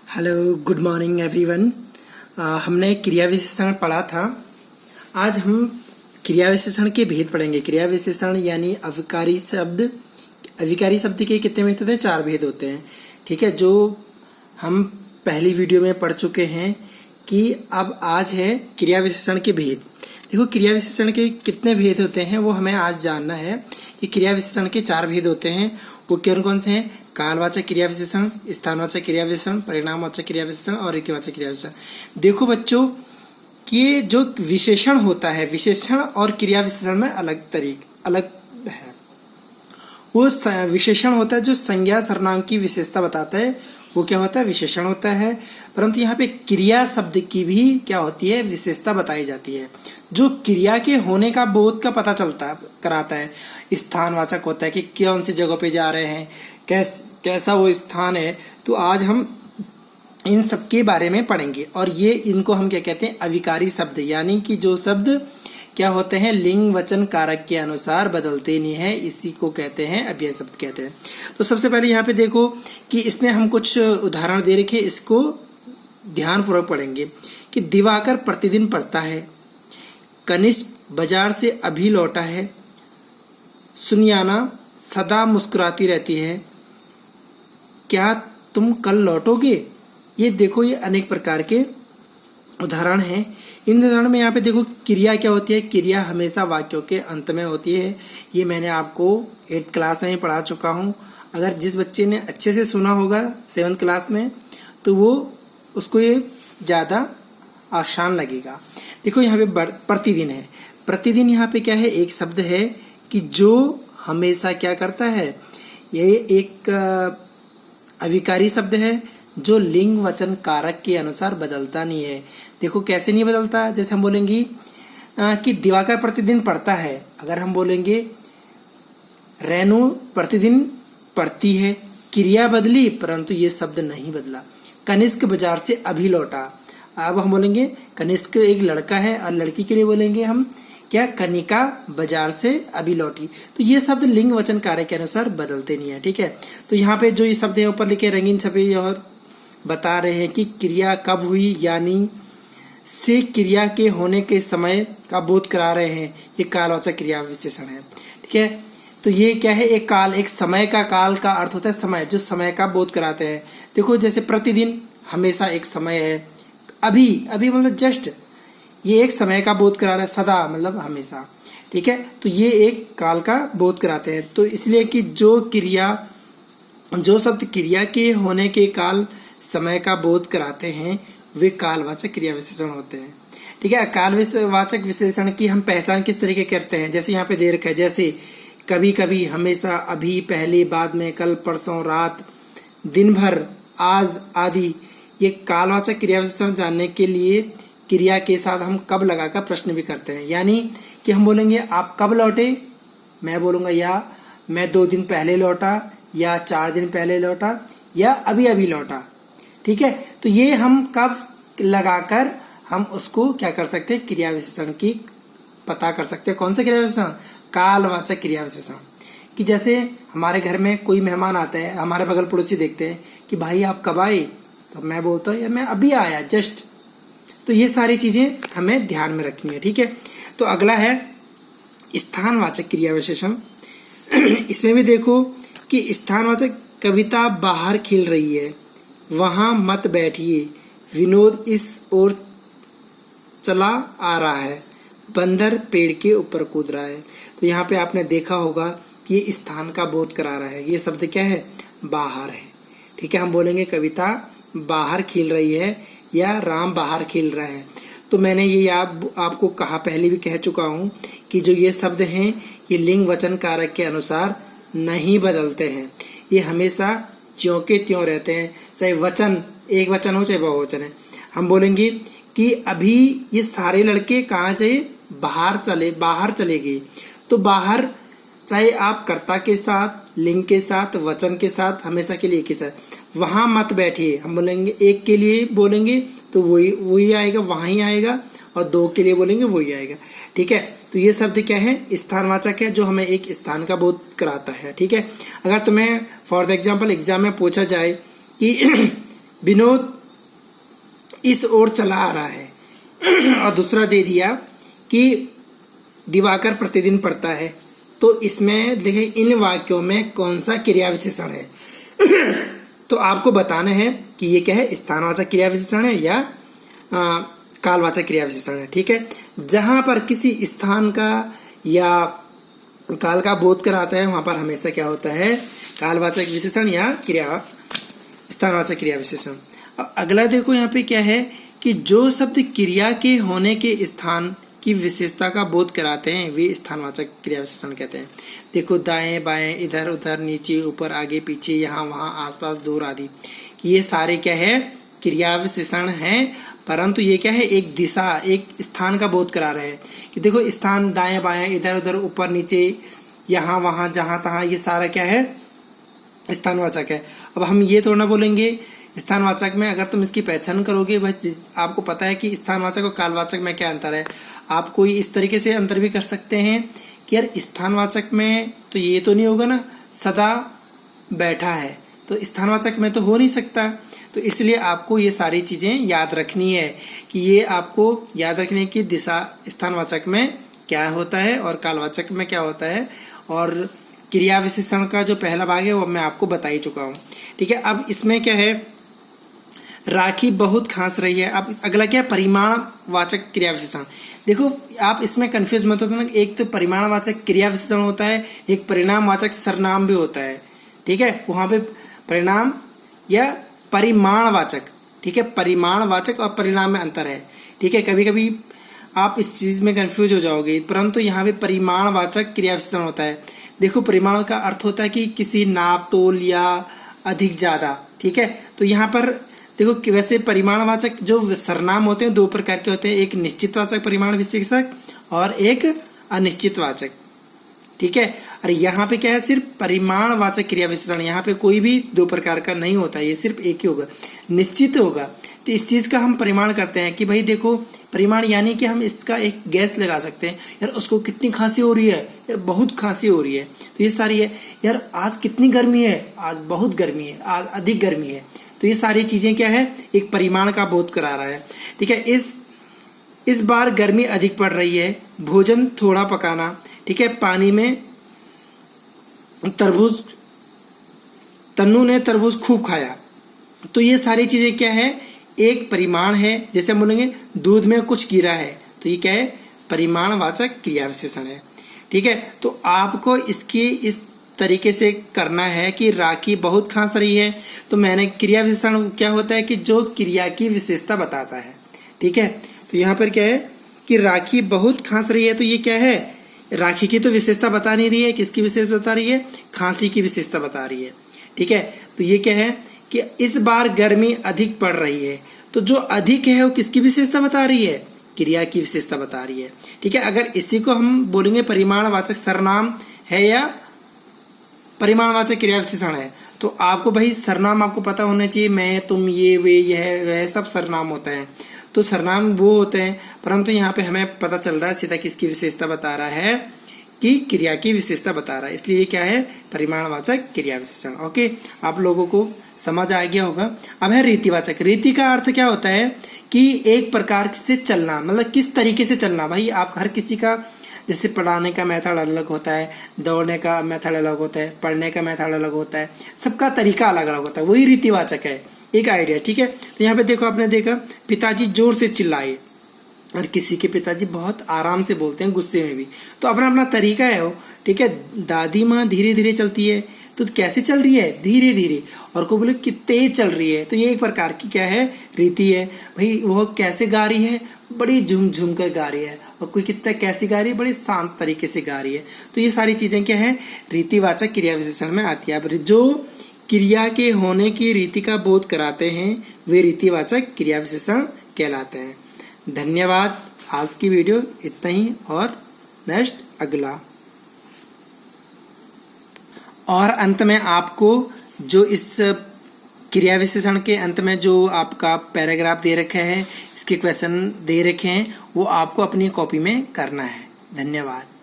Hello, good morning everyone. हमने क्रिया विशेषण पढ़ा था। आज हम क्रिया विशेषण के भेद पढ़ेंगे। क्रिया विशेषण यानी अविकारी शब्द। अविकारी शब्द के कितने भेद होते हैं? 4 भेद होते हैं। ठीक है, जो हम पहली वीडियो में पढ़ चुके हैं कि अब आज है क्रिया विशेषण के भेद। देखो, क्रिया विशेषण के कितने भेद होते हैं वो हमें आज जानना है। कि क्रिया विशेषण के 4 भेद होते हैं। वो कौन कौन से हैं? कालवाचक क्रिया विशेषण, स्थानवाचक क्रिया विशेषण, परिणामवाचक क्रिया विशेषण और रीतिवाचक क्रिया विशेषण। देखो बच्चों, कि जो विशेषण होता है, विशेषण और क्रिया विशेषण में अलग है। वो विशेषण होता है जो संज्ञा सर्वनाम की विशेषता बताता है, वो क्या होता है? विशेषण होता है। परंतु यहाँ पे क्रिया शब्द की भी क्या होती है? विशेषता बताई जाती है, जो क्रिया के होने का बोध का पता कराता है। स्थानवाचक होता है कि कौन सी जगह पे जा रहे हैं, कैसा वो स्थान है। तो आज हम इन सब के बारे में पढ़ेंगे। और ये इनको हम क्या कहते हैं? अविकारी शब्द, यानी कि जो शब्द क्या होते हैं? लिंग वचन कारक के अनुसार बदलते नहीं है, इसी को कहते हैं अव्यय शब्द कहते हैं। तो सबसे पहले यहाँ पे देखो कि इसमें हम कुछ उदाहरण दे रखे, इसको ध्यानपूर्वक पढ़ेंगे। कि दिवाकर प्रतिदिन पढ़ता है, कनिष्क बाजार से अभी लौटा है, सुनियाना सदा मुस्कुराती रहती है, क्या तुम कल लौटोगे? ये देखो, ये अनेक प्रकार के उदाहरण हैं। इन उदाहरण में यहाँ पे देखो क्रिया क्या होती है? क्रिया हमेशा वाक्यों के अंत में होती है। ये मैंने आपको 8th क्लास में पढ़ा चुका हूँ। अगर जिस बच्चे ने अच्छे से सुना होगा 7th क्लास में, तो वो उसको ये ज़्यादा आसान लगेगा। देखो यहाँ पे प्रतिदिन है। प्रतिदिन यहाँ पे क्या है? एक शब्द है कि जो हमेशा क्या करता है? ये एक अविकारी शब्द है जो लिंग वचन कारक के अनुसार बदलता नहीं है। देखो कैसे नहीं बदलता? जैसे हम बोलेंगे कि दिवाकर प्रतिदिन पढ़ता है। अगर हम बोलेंगे रेनू प्रतिदिन पढ़ती है, क्रिया बदली परंतु ये शब्द नहीं बदला। कनिष्क बाजार से अभी लौटा। अब हम बोलेंगे कनिष्क एक लड़का है और लड़की के लिए बोलेंगे हम क्या? कनिका बाजार से अभी लौटी। तो ये शब्द लिंग वचन कारक के अनुसार बदलते नहीं है। ठीक है, तो यहाँ पे जो ये शब्द है ऊपर लिखे रंगीन छपे और बता रहे हैं कि क्रिया कब हुई, यानी से क्रिया के होने के समय का बोध करा रहे हैं। ये कालवाचक क्रिया विशेषण है। ठीक है, तो ये क्या है? एक काल, एक समय का। काल का अर्थ होता है समय, जो समय का बोध कराते हैं। देखो जैसे प्रतिदिन हमेशा एक समय है, अभी अभी मतलब जस्ट, ये एक समय का बोध करा रहा है, सदा मतलब हमेशा। ठीक है, तो ये एक काल का बोध कराते हैं। तो इसलिए कि जो शब्द क्रिया के होने के काल समय का बोध कराते हैं वे कालवाचक क्रिया विशेषण होते हैं। ठीक है, कालवाचक विशेषण की हम पहचान किस तरीके करते हैं? जैसे यहाँ पे दे रखा है, जैसे कभी कभी, हमेशा, अभी, पहले, बाद में, कल, परसों, रात, दिन भर, आज आदि। ये कालवाचक क्रिया विशेषण जानने के लिए क्रिया के साथ हम कब लगाकर प्रश्न भी करते हैं। यानी कि हम बोलेंगे आप कब लौटे, मैं बोलूँगा या मैं 2 दिन पहले लौटा, या 4 दिन पहले लौटा, या अभी अभी लौटा। ठीक है, तो ये हम कब लगाकर हम उसको क्या कर सकते हैं? क्रिया विशेषण की पता कर सकते हैं। कौन सा क्रिया विशेषण? कालवाचक क्रिया विशेषण। कि जैसे हमारे घर में कोई मेहमान आता है, हमारे बगल पड़ोसी देखते हैं कि भाई आप कब आए, तो मैं बोलता हूँ या मैं अभी आया, जस्ट। तो ये सारी चीजें हमें ध्यान में रखनी है। ठीक है, तो अगला है स्थानवाचक क्रिया विशेषण। इसमें भी देखो कि स्थानवाचक, कविता बाहर खिल रही है, वहां मत बैठिए, विनोद इस ओर चला आ रहा है, बंदर पेड़ के ऊपर कूद रहा है। तो यहाँ पे आपने देखा होगा कि ये स्थान का बोध करा रहा है। ये शब्द क्या है? बाहर है। ठीक है, हम बोलेंगे कविता बाहर खिल रही है या राम बाहर खिल रहा है। तो मैंने ये आपको कहा, पहले भी कह चुका हूँ कि जो ये शब्द हैं ये लिंग वचन कारक के अनुसार नहीं बदलते हैं। ये हमेशा ज्यों के त्यों रहते हैं, चाहे वचन एक वचन हो चाहे बहुवचन है। हम बोलेंगे कि अभी ये सारे लड़के कहाँ चाहिए? बाहर चले गए। तो बाहर चाहे आप कर्ता के साथ, लिंग के साथ, वचन के साथ, हमेशा के लिए एक ही साथ। वहां मत बैठिए, हम बोलेंगे एक के लिए बोलेंगे तो वही आएगा, वहां ही आएगा, और 2 के लिए बोलेंगे वही आएगा। ठीक है, तो ये शब्द क्या है? स्थानवाचक है, जो हमें एक स्थान का बोध कराता है। ठीक है, अगर तुम्हें फॉर द एग्जाम्पल एग्जाम में पूछा जाए कि विनोद इस ओर चला आ रहा है। और दूसरा दे दिया कि दिवाकर प्रतिदिन पढ़ता है। तो इसमें देखिए इन वाक्यों में कौन सा क्रिया विशेषण है। तो आपको बताना है कि ये क्या है, स्थानवाचक क्रिया विशेषण है या कालवाचक क्रिया विशेषण है। ठीक है, जहां पर किसी स्थान का या काल का बोध कराता है वहां पर हमेशा क्या होता है, कालवाचक विशेषण या स्थानवाचक क्रिया विशेषण। अगला देखो यहाँ पे क्या है कि जो शब्द क्रिया के होने के स्थान की विशेषता का बोध कराते हैं वे स्थानवाचक क्रिया विशेषण कहते हैं। देखो दाएं बाएं, इधर उधर, नीचे ऊपर, आगे पीछे, यहाँ वहाँ, आसपास, दूर आदि, ये सारे क्या है, क्रिया विशेषण हैं। परंतु ये क्या है, एक दिशा, एक स्थान का बोध करा रहे हैं कि देखो स्थान दाएं बाएं, इधर उधर, ऊपर नीचे, यहाँ वहाँ, जहाँ तहाँ, ये सारा क्या है, स्थानवाचक है। अब हम ये थोड़ा ना बोलेंगे स्थानवाचक में, अगर तुम इसकी पहचान करोगे भाई, आपको पता है कि स्थानवाचक और कालवाचक में क्या अंतर है। आप कोई इस तरीके से अंतर भी कर सकते हैं कि यार स्थानवाचक में तो ये तो नहीं होगा ना, सदा बैठा है, तो स्थानवाचक में तो हो नहीं सकता। तो इसलिए आपको ये सारी चीजें याद रखनी है कि ये आपको याद रखने की दिशा स्थानवाचक में क्या होता है और कालवाचक में क्या होता है। और क्रिया विशेषण का जो पहला भाग है वो मैं आपको बता ही चुका हूँ। ठीक है, अब इसमें क्या है, राखी बहुत खांस रही है। अब अगला क्या है, परिमाणवाचक क्रिया विशेषण। देखो आप इसमें कंफ्यूज मत होना, एक तो परिमाणवाचक क्रिया विशेषण होता है, एक परिणामवाचक सर्वनाम भी होता है। ठीक है, वहां पे परिणाम या परिमाणवाचक, ठीक है, परिमाणवाचक और परिणाम में अंतर है। ठीक है, कभी कभी आप इस चीज में कंफ्यूज हो जाओगे, परंतु यहाँ पे परिमाणवाचक क्रिया विशेषण होता है। देखो परिमाण का अर्थ होता है कि किसी नाप तोल या अधिक ज्यादा। ठीक है, तो यहाँ पर देखो वैसे परिमाणवाचक जो सर्वनाम होते हैं दो प्रकार के होते हैं, एक निश्चितवाचक परिमाण विशेषक और एक अनिश्चितवाचक। ठीक है, और यहाँ पे क्या है, सिर्फ परिमाणवाचक क्रिया विशेषण, यहाँ पे कोई भी दो प्रकार का नहीं होता, ये सिर्फ एक ही होगा, निश्चित होगा। तो इस चीज का हम परिमाण करते हैं कि भाई देखो परिमाण यानी कि हम इसका एक गैस लगा सकते हैं, यार उसको कितनी खांसी हो रही है, यार बहुत खांसी हो रही है, तो ये सारी है। यार आज कितनी गर्मी है, आज बहुत गर्मी है, आज अधिक गर्मी है। तो ये सारी चीजें क्या है, एक परिमाण का बोध करा रहा है। ठीक है, इस बार गर्मी अधिक पड़ रही है, भोजन थोड़ा पकाना। ठीक है, पानी में तरबूज, तन्नू ने तरबूज खूब खाया। तो ये सारी चीजें क्या है, एक परिमाण है। जैसे हम बोलेंगे दूध में कुछ गिरा है, तो ये क्या है, परिमाणवाचक क्रिया विशेषण है। ठीक है, तो आपको इसकी इस तरीके से करना है कि राखी बहुत खांस रही है, तो मैंने क्रिया विशेषण क्या होता है कि जो क्रिया की विशेषता बताता है। ठीक है, तो यहाँ पर क्या है कि राखी बहुत खांस रही है, तो ये क्या है, राखी की तो विशेषता बता नहीं रही है, किसकी विशेषता बता रही है, खांसी की विशेषता बता रही है। ठीक है, तो ये क्या है कि इस बार गर्मी अधिक पड़ रही है, तो जो अधिक है वो किसकी विशेषता बता रही है, क्रिया की विशेषता बता रही है। ठीक है, अगर इसी को हम बोलेंगे परिमाणवाचक सर्वनाम है या परिमाणवाचक क्रिया विशेषण है, तो आपको भाई सर्वनाम आपको पता होना चाहिए, मैं, तुम, ये, वे, यह, वह सब सर्वनाम होता है। तो सर्वनाम वो होते हैं, परंतु यहाँ पे हमें पता चल रहा है सीधा किसकी विशेषता बता रहा है कि क्रिया की विशेषता बता रहा है, इसलिए क्या है, परिमाणवाचक क्रिया विशेषण। ओके, आप लोगों को समझ आ गया होगा। अब है रीतिवाचक। रीति का अर्थ क्या होता है कि एक प्रकार से चलना, मतलब किस तरीके से चलना। भाई आप हर किसी का, जैसे पढ़ाने का मेथड अलग होता है, दौड़ने का मेथड अलग होता है, पढ़ने का मेथड अलग होता है, सबका तरीका अलग अलग होता है, वही रीतिवाचक है, एक आइडिया। ठीक है, तो यहाँ पे देखो आपने देखा पिताजी जोर से चिल्लाए, और किसी के पिताजी बहुत आराम से बोलते हैं, गुस्से में भी, तो अपना अपना तरीका है वो। ठीक है, दादी माँ धीरे धीरे चलती है, तो कैसे चल रही है, धीरे धीरे, और को बोले कि तेज चल रही है, तो ये एक प्रकार की क्या है, रीति है। भाई वो कैसे गा रही है, बड़ी झूम झूम कर गा रही है, और कोई कितना कैसी गा रही है, बड़ी शांत तरीके से गा रही है। तो ये सारी चीजें क्या है, रीतिवाचक क्रिया विशेषण में आती है। अब जो क्रिया के होने की रीति का बोध कराते हैं वे रीतिवाचक क्रिया विशेषण कहलाते हैं। धन्यवाद, आज की वीडियो इतना ही, और नेक्स्ट अगला। और अंत में आपको जो इस क्रिया विशेषण के अंत में जो आपका पैराग्राफ दे रखे हैं, इसके क्वेश्चन दे रखे हैं, वो आपको अपनी कॉपी में करना है। धन्यवाद।